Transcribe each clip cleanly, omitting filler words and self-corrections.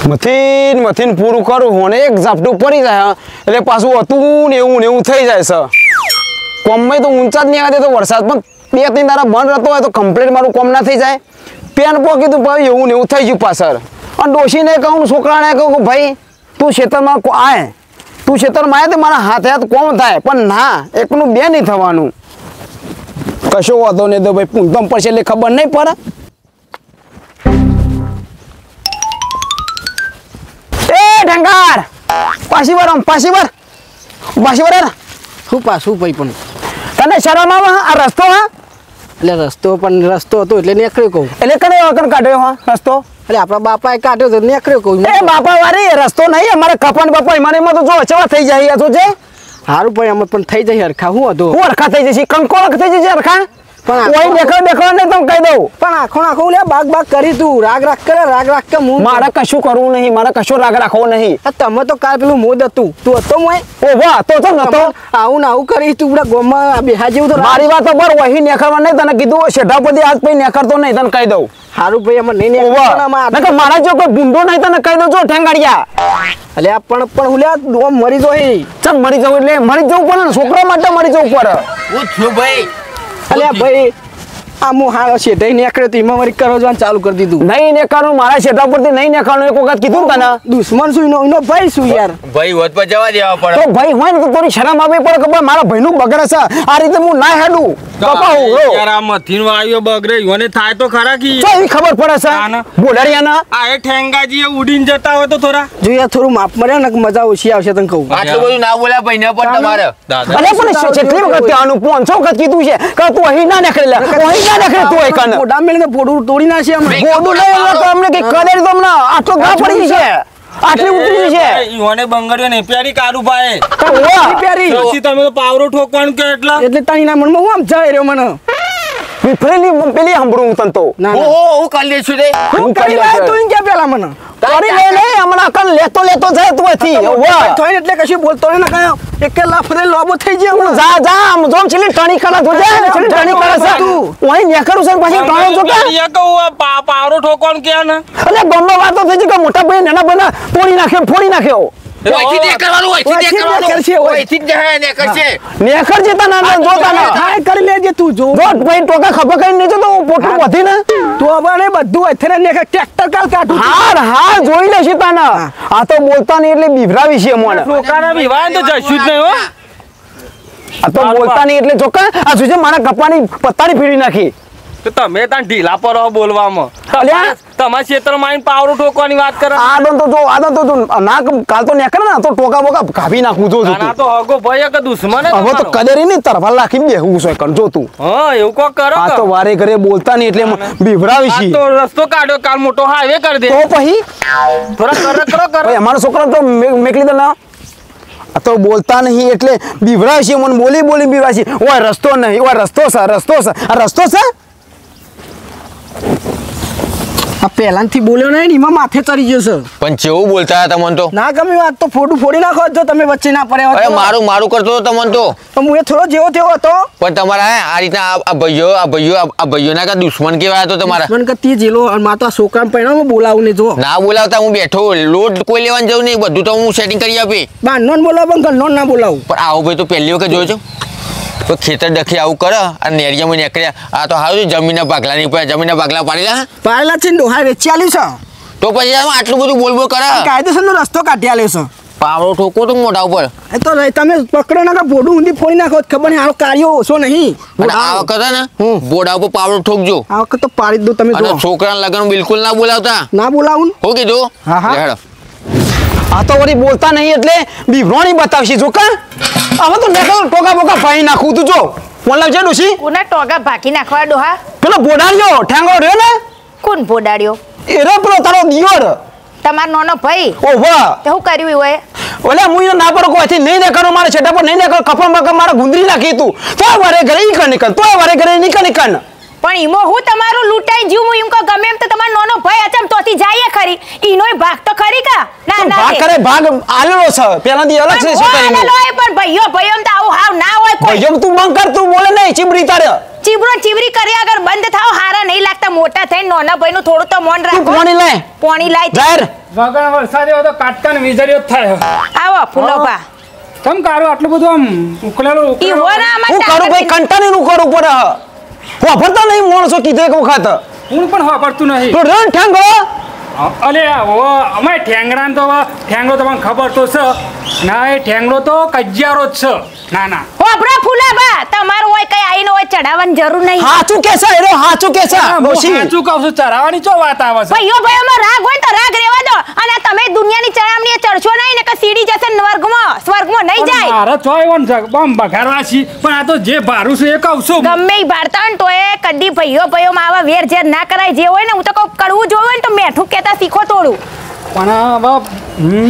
મથીન પૂરું કરું હોને એક ઝાપટું પડી જાય એટલે પાછું હતું ને એવું થઈ જાય છે કોમમાં તો ઊંચા જ નહીં આવે તો વરસાદ પણ 2-3 દાડા બંધ રહેતો હોય તો કમ્પ્લીટ મારું કોમ ના થઈ જાય પેન પોકી તો ભાઈ એવું થઈ ગયું પાછળ અને ડોશીને કહું છોકરાને કહું કે ભાઈ તું ખેતરમાં આય તું ખેતરમાં આવે તો મારા હાથ કોમ થાય પણ ના એકનું બે નહીં થવાનું કશો વાંધો નહીં તો ભાઈ પૂંધમ પડશે એટલે ખબર નહીં પડે ઢંગાર પાછી વાર શું પાછું ભાઈ પણ તને શરમ આવે આ રસ્તો હા એટલે રસ્તો હતો એટલે નીકળ્યો કહું એટલે કને વગર કાઢ્યો હા રસ્તો એટલે આપણા બાપાએ કાઢ્યો તો નીકળ્યો કહું એ બાપા વાળી રસ્તો નહીં અમારે કપાન બાપા એમાં તો જો ચવા થઈ જાય તો છે સારું ભાઈ અમે પણ થઈ જાય હરખા હું હતો હું હરખા થઈ જશે કંકોળ થઈ જશે હરખા પણ કોઈ દેખો નહીં તો કહી દઉં પણ આખો લે બાગ કરી તું રાગ કે મારે કશું કરવું નહીં મારે કશું રાગ રાખવો નહીં તમે તો કાલ પેલું મોદ હતું તું હતો મોય ઓ વાહ તો નતો આવું કરી તું પૂરા ગોમાં બેહા જેવું તો મારી વાત બર વહી નેખરવા નહીં તને કીધું શેઢાપતિ આજ પછી નેખરતો નહીં તને કહી દઉં સારું ભાઈ અમે નહીં મારા જો કોઈ ભૂંડો નહીં તને કહી દઉં છો ઠેંગાડિયા એટલે પણ હું લે મરી જાય ચમ મરી જવું એટલે મરી જવું પડે ને છોકરા માટે મરી જવું પડે હું છું ભાઈ અલ્યા ભાઈ આમો હારો છે દઈ નીકળ્યો તો એમાં વળી કરવાનું ચાલુ કરી દીધું નહીં નેકાનું મારા શેઠા પરથી નહીં નેકાનું એક વખત કીધું તને દુશ્મન શું એનો ભાઈ શું યાર ભાઈ હોત પર જવા દેવા પડે તો ભાઈ હોય ને તો થોડી શરમ આવી પડે કે ભાઈ મારા ભાઈનું બગડે છે આ રીતે હું ના હેડું કપા હું યાર આ મથીન આવ્યો બગડે યોને થાય તો ખરા કી તો એવી ખબર પડે છે બોલારિયાના આ એ ઠેંગાજી એ ઉડીને જતા હોય તો થોડા જો યાર થોડું માપ મર્યા ને મજા ઓછી આવશે તને કહું આટલું બધું ના બોલ્યા ભાઈ ને પણ તમારે અરે પણ કેટલી વખત આનું 500 વખત કીધું છે કે તું અહીં ના નીકળે લે અહીં ના નીકળે તું અહીં કન પોડા મેળને પોડું તોડી નાખે અમે ગોડું લઈ તો અમને કે કદર તો અમને આટલો ગા પડી છે આટલી ઉતરી છે યોને બંગડ્યો ને પ્યારી કારું ભાઈ પ્યારી પછી તમે તો પાવરો ઠોકવાનું કે એટલે તારી ના મનમાં હું આમ જઈ રહ્યો મને વિફરેલી પેલી સાંભળું હું તને તો હું કરી લેશું રે હું કરી લે તું ઇન કે પેલા મને કરી લે હમણાં કન લેતો જાય તું અહીંથી વાહ થોઈ એટલે કશું બોલતો ન કયો એક લાફરે લોબો થઈ ગયો હું જા આમ જોમ છેલી ટણી કરા તો જા છેલી ટણી કરા છે તું ઓય નેકરું છે પછી ટણો જો કે યા કહું પાવરો ઠોકવાનું કે ને અલે ગમ્મો વાતો થઈ છે કે મોટા ભાઈ નાના ભાઈ ફોડી નાખ્યો ઓયથી દે કરવાનું ઓયથી જ જાય ને કરશે નેકર જતા ના જોતા ના થાય કરી લેજે તું જો ભાઈ ટોકા ખપા કરીને નહીં તો પોટલું વધી ને તો હવે બધું અથરે ને ટ્રેક્ટર કાલ કાઢું હા જોઈ લેશે તાના આ તો બોલતા નહીં એટલે બીભરાવી છે મને ટોકાના વિવાહ તો જશું જ નહીં હો આ તો બોલતા નહીં એટલે જોકા આ જોજે મારા કપાની પત્તાની ફીડી નાખી તો તમે તાન ઢીલા પર બોલવામાં અલ્યા તમારા ક્ષેત્રમાં આવીને પાવરો ઠોકવાની વાત કરે આદો તો ના કાલ તો નેકર ને તો ટોકા બોકા કાપી નાખું જો ના તો હગો ભાઈ કે દુશ્મન હવે તો કદરી ની તરફા રાખી બેહું છે કર જો તું હા એવું કોક કરો આ તો વારે ઘરે બોલતા નહીં એટલે બીભરાવી છે તો રસ્તો કાઢ્યો કાલ મોટો હાઈવે કરી દે તો પછી થોડા કરો ભાઈ અમારો છોકરો તો મેકલી દે ના આ તો બોલતા નહીં એટલે બીભરાવી છે મને બોલી બીભરાવી છે ઓય રસ્તો નહીં ઓય રસ્તો છે આ રસ્તો છે આ પહેલાથી બોલ્યો નહીં એમાં માથે ચડી ગયો છે પણ કેવું બોલતા હતા તમને તો ના ગમે વાત તો ફોટું ફોડી નાખો જો તમે વચ્ચે ના પડ્યા અરે મારું કરતો હતો તમને તો હું એ થોડો જેવો તેવો હતો પણ તમારા આ રીતના આ ભાઈઓના કા દુશ્મન કેવા હતો તમારા દુશ્મન કરતી જેલો માતા છોકરાને પહેણા બોલાવું ને જો ના બોલાવતા હું બેઠો લોટ કોઈ લેવાનું જવું નહીં બધું તો હું સેટિંગ કરી આપી બા નોન બોલાવ પણ ઘરનો ના બોલાવું પણ આવો ભાઈ તો પહેલી વખત જોયો છો તો ખેતર ડખી આવું કરે અને નેરિયામાં નીકળ્યા આ તો હારું જમીનના ભાગલા નહીં પડ્યા જમીનના ભાગલા પાડેલા પાડેલા છે ને ડોહા વેચી આલ્યું છે તો પછી આટલું બધું બોલ કરે કાયદેસરનો રસ્તો કાઢી આલ્યો છે પાવડો ઠોકો તો મોઢા ઉપર એ તો તમે પકડો ના બોડું ઊંધી ફોડી નાખો ખબર નહીં આનો કાર્યો ઓછો નહીં અને આ વખતે ને બોડા ઉપર પાવડો ઠોકજો આ વખત તો પાડી દો તમે અને છોકરાના લગ્ન બિલકુલ ના બોલાવતા ના બોલાવું હો કીધું હા આ તો વળી બોલતા નહીં એટલે બીભરાણી બતાવશે જો કા હવે તો નેકર ટોકા બોકા ફાઈ નાખું તું જો બોલાવ છે ડોશી કોના ટોકા ભાકી નાખવા ડોહા પેલો બોડાડ્યો ઠેંગો રહ્યો ને કોણ બોડાડ્યો એરો પેલો તારો દિયોર તમાર નાનો ભાઈ ઓ વાહ તે હું કર્યું હોય ઓલે હું ના પર કોઈથી નહીં દેખાનો મારા છેટા પર નહીં દેખાનો કપા બકા મારા ગુંદરી નાખી તું તો વારે ઘરે નીકળ તો વારે ઘરે નીકળ પણ ઈમો હું તમારું લૂંટાઈ જીવ હું એમ કહું ગમે એમ તો તમારો નાનો ભાઈ અચમ તોથી જાય ખરી ઈનોય ભાગ તો ખરી કા ના ના ભાગ કરે ભાગ આલેલો છે પેલા દી અલગ છે શું કરી આલેલો પણ ભાઈઓ એમ તો આવું હાવ ના હોય કોઈ ભાઈઓ તું બંધ કર તું બોલે નહીં ચીબડી તારે ચીબરો ચીબરી કર્યા આગળ બંધ થાવ હારા નહીં લાગતા મોટા થઈને નાના ભાઈનું થોડું તો મન તું રાખો પાણી લે પાણી લાય જાહેર વગર વરસાદ એવો તો કાટકાન વીજળીઓ જ થાય આવો ફૂલોબા તમ કારું આટલું બધું આમ ઉકળેલું ઈ હો ના હું આમાં કરું ભાઈ કંટાળી નું કરું પડે વાપરતા નહીં માણસો કીધું એક વખત હું પણ વાપરતું નહીં તો રન ઠેંગો અલે અમે ઠેંગડા તો ઠેંગડો તમને ખબર તો છે ના એ ઠેંગડો તો કજિયારો જ છે ના ના હોબરો ફૂલાબા તમારું હોય કઈ આઈને હોય ચડાવવાની જરૂર નહીં હાચું કે છે એરો હાચું કે છે ડોશી સાચું કહું છું ચરાવાની ચો વાત આવે છે ભાઈઓ ભાઈઓમાં રાગ હોય તો રાગ રહેવા દો અને તમે દુનિયાની ચડામણીએ ચડશો નહીં ને કે સીડી જશે સ્વર્ગમાં નહીં જાય મારે છો એવો બમ બગાડવા છી પણ આ તો જે ભારું છે એ કહું છું ગમે ઈ ભારતા હોય ને તો એ કદી ભાઈઓમાં આવા વેર ઝેર ના કરાય જે હોય ને હું તો કહું કડવું જોયું હોય ને તો મેઠું કહેતા શીખો થોડું પણ હવે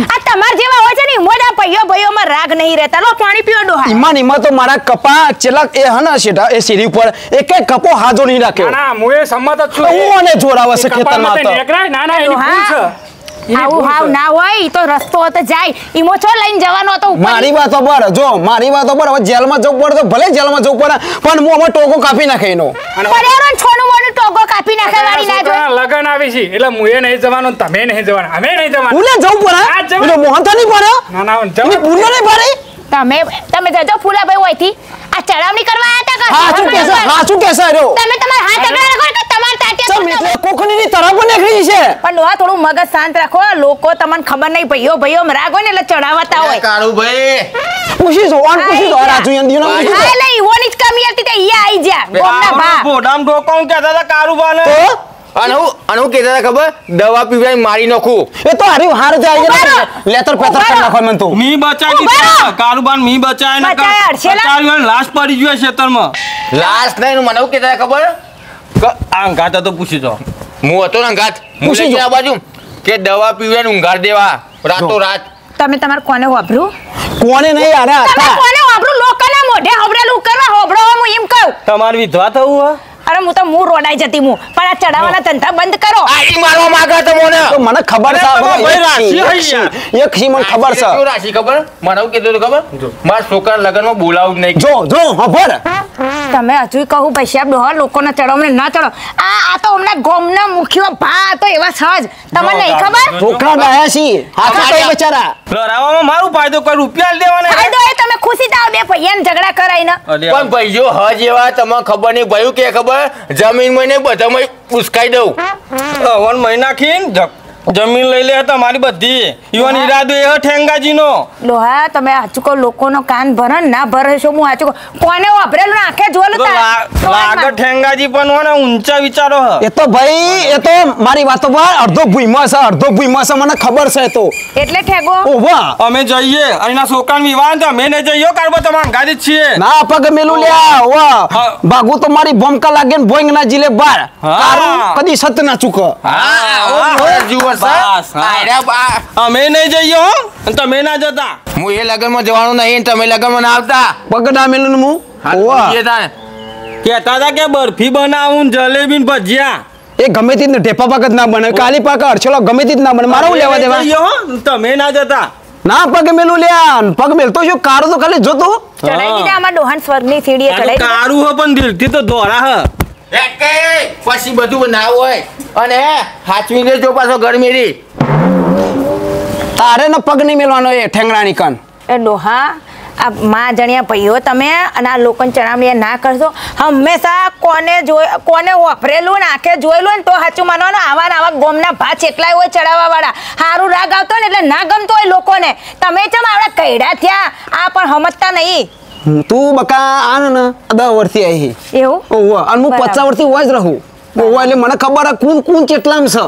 આ તમાર જેવા હોય છે ને મોડા ભાઈઓમાં રાગ નહીં રહેતા લો પાણી પીઓ ડોહા ઈમાં તો મારા કપા ચેલા એ હના શેઠા એ સીડી ઉપર એક કપો હાજો નહીં રાખ્યો ના હું એ સંમત જ છું હું અને જોરાવે છે ખેતરમાં તો ના ના એની ભૂલ છે આવું હાવ ના હોય ઈ તો રસ્તો હતો જાય ઈમો છો લઈને જવાનો હતો ઉપર મારી વાતો પર જો મારી વાતો પર હવે જેલમાં જવું પડે તો ભલે જેલમાં જવું પડે પણ હું હવે ટોકો કાપી નાખે એનો પડ્યાનો ને છોનું મોનું ટોગો કાપી નાખે વાળી ના જો લગન આવી છે એટલે હું એ નહીં જવાનું તમે નહીં જવાનું અમે નહીં જવાનું ઉલે જવું પડે હા, જવું. એટલે મોહનતા નહીં પડે ના ના એની જવાનું પૂર્ણ નહીં પડે તમે જજો ફૂલાભાઈ હોયથી આ ચડાવણી કરવા આયા તા હાચું કે છે રો તમે તમારા હાથ આગળ રાખો કે તમાર તાટિયા ચમ એટલે કોકણીની તરફ પણ નીકળી છે પણ ડોહા થોડું મગજ શાંત રાખો લોકો તમને ખબર નહીં ભાઈઓ રાગ હોય ને એટલે ચડાવતા હોય કાળુ ભાઈ પૂછી જો ઓન પૂછી જો રાજુ યંદી નો પૂછી હા એટલે ઈવોની જ કમી હતી તે ઈ આઈ જા ગોમના ભા બોડામ ઢોકાઉં કહેતા હતા કારુબાને તો અને હું કહેતા હતા ખબર દવા પીવડાવી મારી નાખું એ તો હારી હાર જાય ઉભા છે લેતર પેતર કરી નાખો મને તો મી બચાવી ઉભા રહો. દીધા કારુબાન મી બચાય ને બચાયા, હડશેલા. બચાવ્યો લાશ પડી ગયો ખેતરમાં લાસ્ટ નહીં મને એવું કહેતા હતા ખબર આ ગાતા તો પૂછી જો હું હતો ને ઘાત પૂછી જો. આ બાજુ કે દવા પીવડાવીને ઊંઘાડ દેવા રાતો રાત તમે તમાર કોને વાપરું કોને નહીં આરે તમે હતા કોને વાપરું લોકોના મોઢે હબરેલું કરવા હોબળો હું એમ કહું તમારે વિધવા થવું હે અરે હું તો રોડાઈ જતી હું પણ આ ચડાવવાના ધંધા બંધ કરો આઈ મારવા માંગે તો મને તો મને ખબર છે અરે તમારો ભાઈ રાશિ એક હોય સી- એક સી મને ખબર છે કેવું રાશિ ખબર મને એવું કીધું હતું ખબર મારા છોકરા લગ્નમાં બોલાવું જ નહીં જો ખબર તમે હજુ કહું ભાઈ સાહેબ ડોહા લોકોના ચડાવને ના ચડો આ તો હમણાં ગોમના મુખ્ય ભા તો એવા સહજ તમને નહીં ખબર છોકરા ડાયા છી હાથે કઈ બચારા લડાવવામાં મારું ફાયદો કોઈ રૂપિયા દેવાના ફાયદો એ તમે ખુશી થાવ બે ભૈયાને ઝઘડા કરાઈને પણ ભાઈઓ હજ એવા તમને ખબર નહીં ભયું કે ખબર જમીનમાં ને બધામાં ઉસકાઈ દઉં વન મહિના ખીન જમીન લઈ લે તમારી બધી ઈવન ઈરાદો એ ઠેંગાજીનો ડોહા તમે હાચું કહો લોકોનો કાન ભરે ને ના ભરે છો હું હાચું કહું કોને વાપરેલું ને આંખે જોયેલું તો લાગે ઠેંગાજી પણ હોય ને ઊંચા વિચારો હ એ તો ભાઈ એ તો મારી વાતો પર અડધો ભૂઈમાં છે મને ખબર છે તો એટલે ઠેગો ઓ વાહ અમે જઈએ અને એના છોકરાને વિવાહ તો અમે નહીં જઈએ કારબો તમારા ગાડી જ છીએ ના પગ મેલું લ્યા વાહ હા. ભાગુ તો મારી ભમકા લાગે ને ભોંગ ના જીલે બાર હા. તારું કદી સત ના ચૂક બસ, હા. અમે નહીં જઈએ હો અને તમે ના જતા હું એ લગ્નમાં જવાનું નહીં તમે લગ્નમાં ના આવતા પગ ના મેલું ને હું વાહ જઈએ તાણે. કહેતા હતા કે બરફી બનાવું ને જલેબી ને ભજીયા એ ગમે તે ઢેપા પાક જ ના બને કાલી પાક અડછેલો ગમે તે જ ના બને મારો લેવા દેવા જઈએ હો તમે ના જતા ના પગ મેલું લ્યા પગ મેલતો શું કારો તો ખાલી જોતો ચડાઈ દીધા આમાં ડોહાન સ્વર્ગની સીડીએ આ તો ચડાઈ દીધા કારું હ પણ દિલથી તો દોરા હ પછી બધું ના હોય અને હાચવી લેજો પાછો ગરમીથી તારે ને પગ નહીં મેલવાનો એ ઠેંગણાની કન એ ડોહા આ માં જણ્યા ભાઈઓ તમે અને આ લોકોને ચડામણી ના કરશો હંમેશા કોને વાપરેલું ને આંખે જોયેલું ને તો સાચું માનવાનું આવા ને આવા ગોમના ભાત એટલાય હોય ચડાવવા વાળા સારું રાગ આવતો ને એટલે ના ગમતો હોય લોકોને તમે ચમ આવડા કૈડા થયા આ પણ સમજતા નહીં તું બકા આ ને 10 વર્ષથી આવી એવું ઓવા અને હું 50 વર્ષથી હોય જ રહું ઓવા એટલે મને ખબર કોણ કેટલામ છે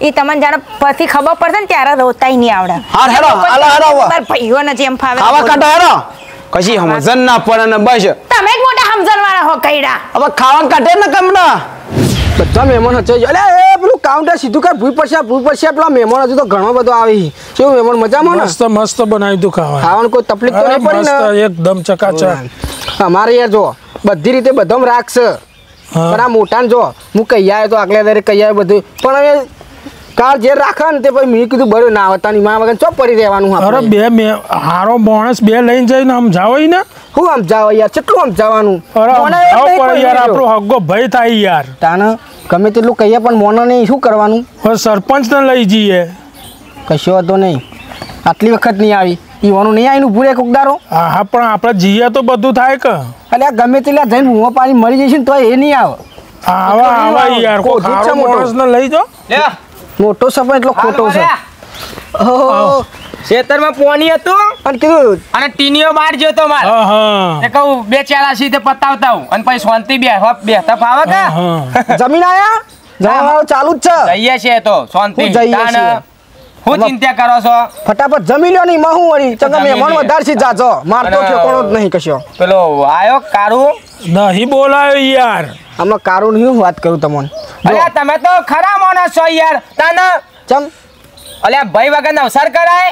એ તમને જાણે પછી ખબર પડશે ને ત્યારે રોતાય નહીં આવડે હાર હેરો, હાલો, હેરો, હવે. ભાઈઓને જેમ ફાવે ખાવા કાઢા હેરો કશી સમજણ ના પડે ને બસ તમે જ મોટા સમજણ વાળા હો કૈડા હવે ખાવા કાઢે ને કમના બધા મહેમાન હચે અલે એ પેલું કાઉન્ટર સીધું કર ભૂઈ પડશે પેલા મહેમાન હજુ તો ઘણો બધો આવી કેવું મહેમાન મજામાં ને મસ્ત મસ્ત બનાવ્યું તું ખાવા ખાવાનું કોઈ તકલીફ તો નહીં પડી ને એકદમ ચકાચક અમારે યાર જો બધી રીતે બધામાં રાખશે પણ આ મોટાને જો હું કહી આવ્યો તો આગલે દારે કહી આવ્યો બધું પણ હવે કાળ જે રાખે ને તે પછી મેં કીધું બરો ના આવતાની માં વગર ચો પડી રહેવાનું અરે આપણે બે હારો માણસ બે લઈને જઈને સમજાવો ને. હું સમજાવ યાર કેટલું સમજાવવાનું અરે મોને સમજાવો એક પડે નહીં યાર, કોઈ આપણો હગ્ગો ભય થાય યાર. તાને ગમે તેટલું કહીએ પણ મોનો નહીં શું કરવાનું હવે સરપંચને લઈ જઈએ. કશો હતો નહીં આટલી વખત નહીં આવી ઈવાનું નહીં આવીને ભૂરે કોકદારો હા હા, પણ આપણે જઈએ તો બધું થાય કે. એટલે આ ગમે તેટલા જઈને ભૂવા પાણી મરી જશે ને તો એ નહીં આવે આવા આવા યાર, કોઈ ખોટું જ છે હારો મોટો. માણસને લઈ જાઓ. લે મોટો સપન એટલો ખોટો છે ઓહો. ખેતરમાં પોણી હતું અને કીધું અને ટીનીઓ બહાર ગયો તો માર હા હા તે કહું બે ચાલા સીધે પતાવતા હું અને પછી શાંતિ બેહતા ફાવે કે હા. જમીન આયા જવાનું ચાલુ જ છે જઈએ છે તો શાંતિ હું જઈએ તાન છીએ. હું ચિંતા કરો છો ફટાફટ જમી લ્યો નહીં હું વળી ચંગા જમી મહેમાન લઈએ. વધારશી જાજો મારતો અને- ઠેકોણો જ નહીં કશો પેલો આયો કારું નહીં બોલાયો યાર. આમાં કારું નહીં વાત કરું તમને અલ્યા તમે તો ખરા માણસ છો યાર તાન ચમ અલ્યા ભાઈ વગર નવસાર કરાય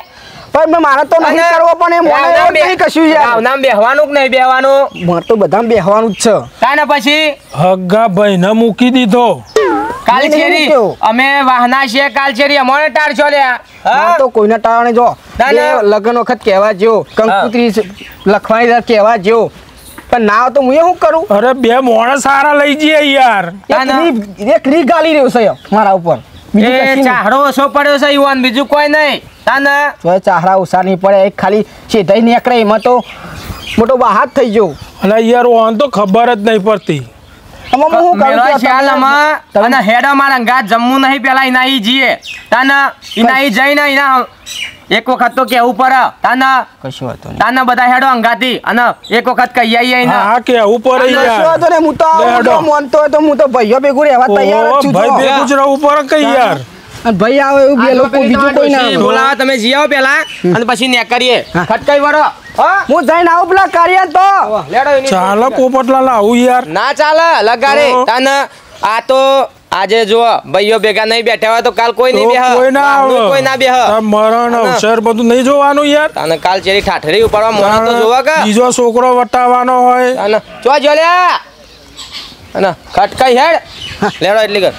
પણ મેં મારે તો નહીં અને કરવો પણ એ મને રાવનામ એવું બે- નહીં કશું યાર રાવનામ બેહવાનું કે નહીં બેહવાનું મારે તો બધા બેહવાનું જ છે તાને પછી હગ્ગા ભાઈને મૂકી દીધો. કાલચેરી મૂક્યો. અમે વાહના છીએ કાલચેરી અમોને ટાળશો લ્યા મારે હા તો કોઈના ટાળાને જો ના, બે ના. લગ્ન વખત કહેવા જેવો કંકુત્રી લખવાની કહેવા જેવો પણ ના તો હું એ શું કરું અરે બે માણસ સારા લઈ જઈએ યાર. ના, ના. એક રી ગાલી રહ્યો છે મારા ઉપર બીજું એ કશું નહીં. ચાહડો ઓછો પડ્યો છે યુવાન બીજું કોઈ નહીં તાને તોય ચાહડા ઓછા નહીં પડે એક ખાલી સીધાઈ નીકળે એમાં તો મોટો બહાત થઈ ગયો અલા યાર ઓન તો ખબર જ નહીં પડતી. આમાં હું શું કરું મેળો કે ખ્યાલ તમે- આમાં તમે- અને હેડો મારા ગાત જમવું નહીં પેલા ઇના ઈ જીએ તાના ઇના ઈ જઈને ઇના એક વખત તો કેવું પડે તાના કશું વાંધો નહીં. તાના બધા હેડો અંગાતી અને એક વખત કહી આવીએ ઇના હા કેવું પડે કશું યાર. વાંધો નહીં. હું તો આવું લેડો. જો માનતો હોય તો હું તો ભાઈઓ ભેગું રહેવા તૈયાર જ ઓહો, છું ભાઈ જો. ભેગું જ રહેવું પડે કે યાર. અને ભાઈ આવે એવું બે લોકો બીજું કોઈ ના આવે. બોલાવા તમે જી આવો પેલા અને પછી ને કરીએ ખટકાઈ વળો હા હું જઈને આવું પેલા કાર્ય તો લેડો એની ચાલો પોપટલાલ આવું યાર. ના ચાલે લગાડે તો? તાને આ તો આજે જો ભાઈઓ ભેગા નહીં બેઠા હોય તો કાલ કોઈ નહીં બેહ કોઈ ના આવે. કોઈ ના બેહ તાર મરણ અવસર બધું નહીં જોવાનું યાર. તાને કાલ ચેરી ઠાઠરી ઉપાડવા મોણા તો જોવા કે બીજો છોકરો વટાવવાનો હોય. તાને ચો જો લ્યા અને ખટકાઈ હેડ લેડો એટલી કર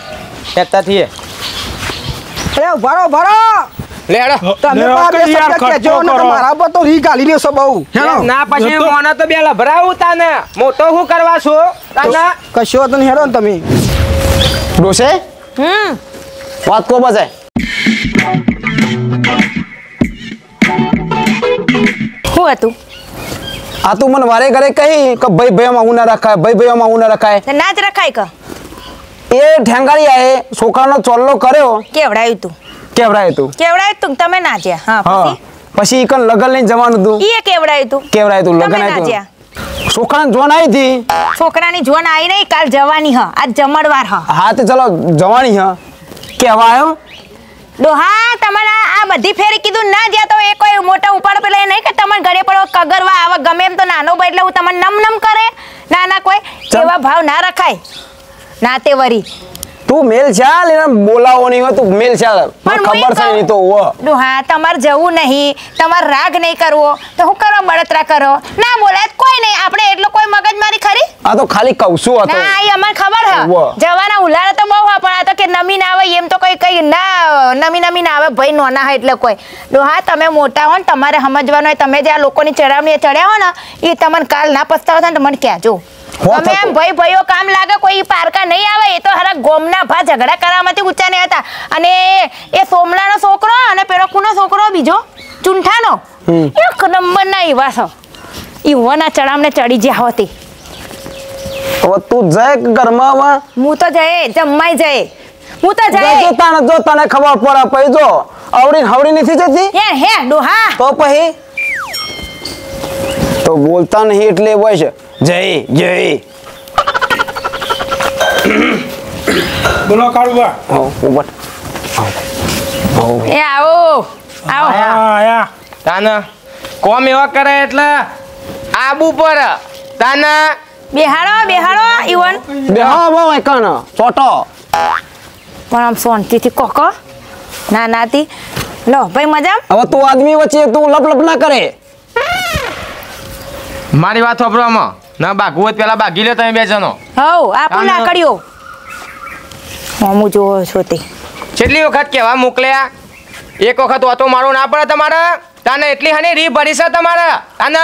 હેતા થઈએ અરે ભરો ભરો લેડો તમે લેવા પાસે કે યાર શબ્દ કહેજો ખર્ચો ને તો કરો. મારા પર તો રી ગાલી રહ્યો છે બહુ હેલો. ના પછી એ તો- મોને તો બે લભરાવું તાને મોટો હું કરવા છું તાને કશો વાંધો નહીં હેડો ને તમે ડોસે વાત કો બસ શું હતું આ તું મને વારે ઘરે કહી કે ભાઈ ભાઈમાં હું ના રખાય ભાઈ ભાઈમાં હું ના રખાય તો ના જ રખાય કે એ ઠેંગારી આએ છોકરાનો ચોલ્લો કર્યો કેવડાયું તું કેવરાય તું કેવડાયું તું તમે ના જ્યા હા હા પછી પછી ઈકન લગન લઈને જવાનું તું ઈ કેવડાયું તું કેવરાય તું તમે લગન ના આય જ્યા તું છોકરાને જોન આવી હતી છોકરાની જોન આવી નહીં કાલ જવાની હ આજ જમણવાર હ હા તે ચલો જવાની હ કેવા આવ્યો ડોહા તમારે આ બધી ફેરી કીધું ના જ્યાં તો એ કોઈ મોટા ઉપાડ પેલા એ નહીં કે તમને ઘરે પડો કગરવા આવે ગમે એમ તો નાનો ભાઈ એટલે હું તમને નમ નમ કરે ના ના કોઈ એવા ભાવ ના રખાય ના તે વરી તું મેલ ચાલ એને બોલાવો નહીં હોય તું મેલ ચાલ મને પણ હું ખબર છે કહું, નહીં તો ઓ ડોહા તમારે જવું નહીં તમારે રાગ નહીં કરવો તો હું કરવા બળતરા કરો ના બોલાય તો કોઈ નહીં આપણે એટલો કોઈ મગજમારી ખરી આ તો ખાલી કવસું હતો ના એ અમને ખબર હ વાહ. જવાના ઉલાળા તો બહુ હા પણ આ તો કે નમી ના આવે એમ તો કઈ ના નમી ના આવે ભાઈ નોના હોય એટલે કોઈ ડોહા તમે મોટા હો ને તમારે સમજવાનું હોય તમે જે આ લોકોની ચડાવણી ચડ્યા હો ને એ તમને કાલ ના પસ્તાવો થાય ને તો મને કહેજો હો તમે થતું. એમ ભાઈઓ કામ લાગે કોઈ પારકા નહીં આવે એ તો હરા ગોમના ભા ઝઘડા કરવામાંથી ઊંચા નહીં હતા અને એ સોમલાનો છોકરો અને પેલો કુનો છોકરો બીજો ચૂંઠાનો એક નંબરના એવા છો ઈવોના ચડામને ચડી જ્યાં હોતી હવે તું જાય કે ઘરમાં હવે હું તો જઈએ જમવાય જઈએ હું તો જો જઈએ તને ખબર પડે પછી જો આવડી હવડી નથી જતી હે ડોહા તો પછી તો બોલતા નહીં એટલે બસ જય જય બોલો કાળુબા. ઉભા એ આવો આવો હા આયા. તાને કોમ એવા કરે એટલે આબુ પર તાને બેહાડો ઈવન બે હા બહુ એકણ ચોટો પણ આમ શાંતિથી કોકો ના નાતી લો ભાઈ મજા હવે તું આદમી વચ્ચે તું લપ લપ ના કરે મારી વાત સાંભળવામાં ના બાગવું હોય તો પેલા બાગી લે તમે બે જણો હવ આપું ના, ના. લાકડીઓ હું જોવો છો તે કેટલી વખત કહેવા મોકલ્યા એક વખત ઓતો મારો ના પડે તમારે તાને એટલી હની રી ભરી છે તમારે તાને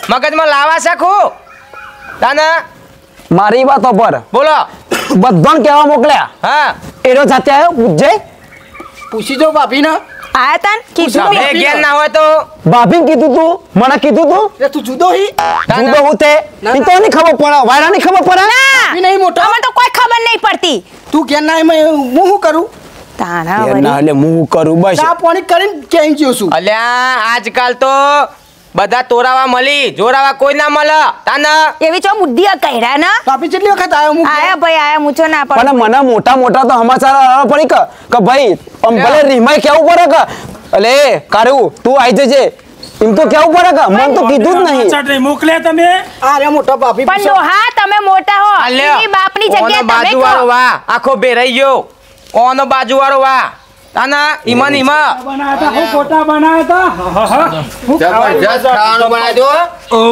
મગજમાં લાવા છે ખું તાને મારી વાત પર બોલો બધાને કહેવા મોકલ્યા હા એનો જાતે આવ્યો પૂછજે પૂછી જો ભાભીને આયા તા ને કીધું તમે બી. ઘેર ના હોય તો ભાભીને કીધું તું મને કીધું તું એટલે તું જુદો હી જુદો હું તે ના, ઈ તો નહીં ખબર પડે વાયરાની ખબર પડે ના ભાભી નહીં મોટો અમે તો કોઈ ખબર નહીં પડતી તું કેમ ના એમાં હું શું કરું તાણા યાર, વળી. ના એટલે હું કરું બસ ચા પાણી કરીને ક્યાંય ગયો છું અલ્યા આજકાલ તો બધા તોરાવા મળી જોરાવા કોઈ ના મળે તાને એવી ચો બુદ્ધિ કહેરા ના ભાભી કેટલી વખત આવ્યો હું આયા ભાઈ આયા મૂછો ના પણ પડે મને મોટા મોટા તો સમાચાર આવવા પડી કે ભાઈ આમ ભલે રીમાય કેવું પડે કે અલે કારું તું આવી જજે એમ તો કેવું પડે કે મને તો કીધું જ નહીં પાછળ મોકલ્યા તમે આ રે મોટા ભાભી પણ ડોહા તમે મોટા હો અલ્યા એની બાપની ઓનો જગ્યાએ તમે બાજુવાળો કહો. વા આખો બેરાઈ ગયો ઓનો બાજુવાળો વા તાના ઈમન ઈમા બનાવ્યા હતા હું ફોટા બનાવ્યા હતા હા, હા. હું જબરજસ્ત ખાવાનું બનાવી દો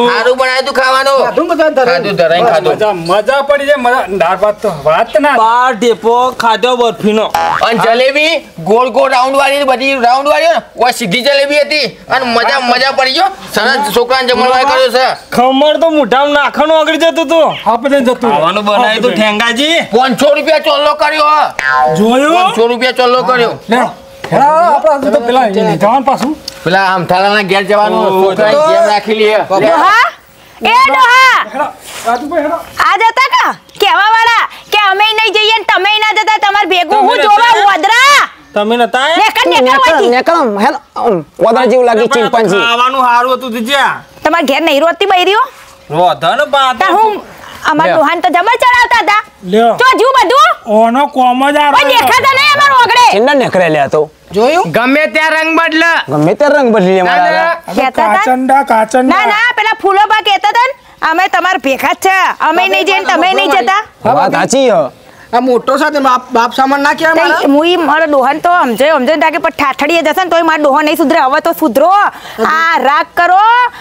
સારું બનાવી દો ખાવાનું ખાધું બધા ધરે ખાધું ધરાઈ ખાધું મજા પડી જાય મજા દાળ ભાત તો વાત ના બાર ઢેપો ખાધો બરફીનો અને જલેબી ગોળ ગોળ રાઉન્ડ વાળી બધી રાઉન્ડ વાળી ને ઓય સીધી જલેબી હતી અને મજા પડી ગયો સરસ છોકરાને જમણવાર કર્યો છે ખમણ તો મોઢામાં નાખવાનું આગળ જતું હતું આપણે જતું ખાવાનું બનાવ્યું તું ઠેંગાજી 500 રૂપિયા ચોલ્લો કર્યો જોયું 500 રૂપિયા ચોલ્લો કર્યો આપણે તો પેલા જવાન પાછું પેલા આમથાલાના ઘેર જવાનું છોકરાની જેમ રાખી લે ડોહા એ ડોહા રાજુભાઈ હેડો આ જતા કા કેવા વાળા કે અમે નહીં જઈએ ને તમે ના જતા તમાર ભેગું હું જોવા વદરા તમે નતા નેકર નેકર વાંચી નેકળ હે વાદળા જેવું લાગે ચિંપાંજી ખાવાનું સારું હતું તો જ્યાં તમાર ઘેર નહીં રોતી બૈરીઓ રોધન બાત તા હું અમાર ડોહાન તો જબર ચડાવતા હતા લ્યો તો જુ બધું ઓનો કોમ જ આ કોઈ દેખાતા નહીં અમાર ઓગળે છેંડા નેકળે લ્યા તો જોયું ગમે ત્યાં રંગ બદલ ગમે તે રંગ બદલી લે મારા તાને કહેતા હતા કાચંડા ના કાચંડા ના પેલા ફૂલો બા કહેતા હતા ને અમે તમાર ભેગા જ છે અમે નહીં જઈએ ને તમે નહીં જતા વાત સાચી હ આ મોટો સાથે બાપ સામાન ના કહેવાય મારા મુઈ મારો ડોહન તો સમજે તાકે પણ ઠાઠડીએ જશે ને તોય મારો ડોહો નહીં સુધરે હવે તો સુધરો આ રાગ કરો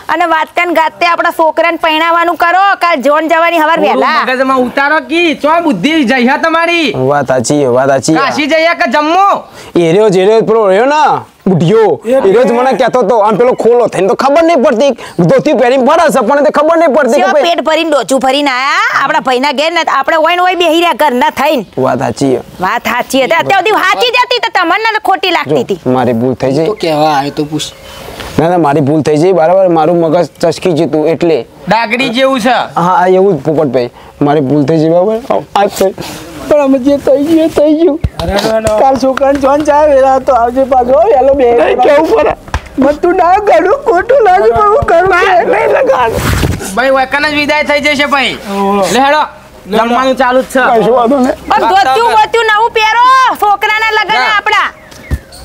અને વાતકાન ગાતે આપણા છોકરાને પહેણાવાનું કરો કાલ જોન જવાની હવાર વહેલા મગજમાં ઉતારો કી ચો બુદ્ધિ જઈ તમારી વાત સાચી વાત સાચી કાશી જઈએ કે જમ્મુ એર્યો જેર્યો પેલો રહ્યો ને બુઢિયો એર્યો જ મને કહેતો તો આમ પેલો ખોલો થઈને તો ખબર નહીં પડતી ધોતી પહેરીને ફરે છે પણ તે ખબર નહીં પડતી કે સેવા ભાઈ પેટ ભરીને ડોચું ભરીને આયા આપણા ભાઈના ઘેર ને આપણે હોય ને હોય બેહી રહ્યા ઘર ના થઈને વાત સાચી હ. વાત સાચી હતી અત્યાર સુધી સાચી જ હતી તો તમને ખોટી લાગતી હતી જો મારી ભૂલ થઈ તો જાય કહેવા આવ્યો તો પૂછ ના ના મારી ભૂલ થઈ જાય બરાબર મારું મગજ ચસકી જતું એટલે ડાગડી જેવું છે હા એવું જ પોપટભાઈ મારી ભૂલ થઈ જાય બરાબર આજ થઈ પણ અમે જે થઈ ગયું કાલ છોકરાને જોન જાય વેલા તો આવજે પાછો હેલો બે કેવું પડે મત તું ના ગાડું ખોટું લાગે પણ હું કરું નહીં લગાડ ભાઈ વકન જ વિદાય થઈ જશે ભાઈ લે હેડો જમવાનું ચાલુ જ છે કશું વાંધો નહીં પણ ધોત્યું બોત્યું નવું પહેરો છોકરાના લગન આપડા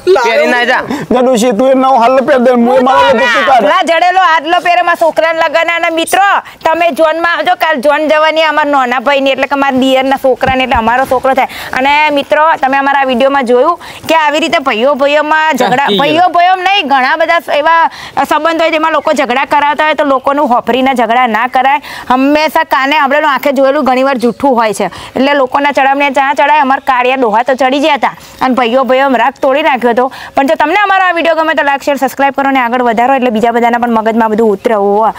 પહેરી ના જા જડું છે તું એ નવ હાલ પહેર દે મુએ મારો ધોતી કાઢ પેલા જડેલો આટલો પહેરે માં છોકરાના લગન અને મિત્રો તમે જોનમાં આવજો કાલ જોન જવાની અમારા નાના ભાઈની એટલે કે મારા દિયરના છોકરાને એટલે અમારો છોકરો થાય અને મિત્રો તમે અમારા વિડીયોમાં જોયું કે આવી રીતે ભાઈઓમાં ઝઘડા ભાઈઓ નહીં ઘણા બધા એવા સંબંધ હોય જેમાં લોકો ઝઘડા કરાવતા હોય તો લોકોનું હોફરીના ઝઘડા ના કરાય હંમેશા કાને આપણે આંખે જોયેલું ઘણીવાર જૂઠું હોય છે એટલે લોકોના ચડાવને જ્યાં ચડાય અમારા કાળિયા ડોહા તો ચડી ગયા હતા અને ભાઈઓ રાગ તોડી નાખ્યો હતો પણ જો તમને અમારો આ વિડીયો ગમે તો લાઈક શેર સબસ્ક્રાઈબ કરો અને આગળ વધારો એટલે બીજા બધાના પણ મગજમાં બધું ઉતરે હોવા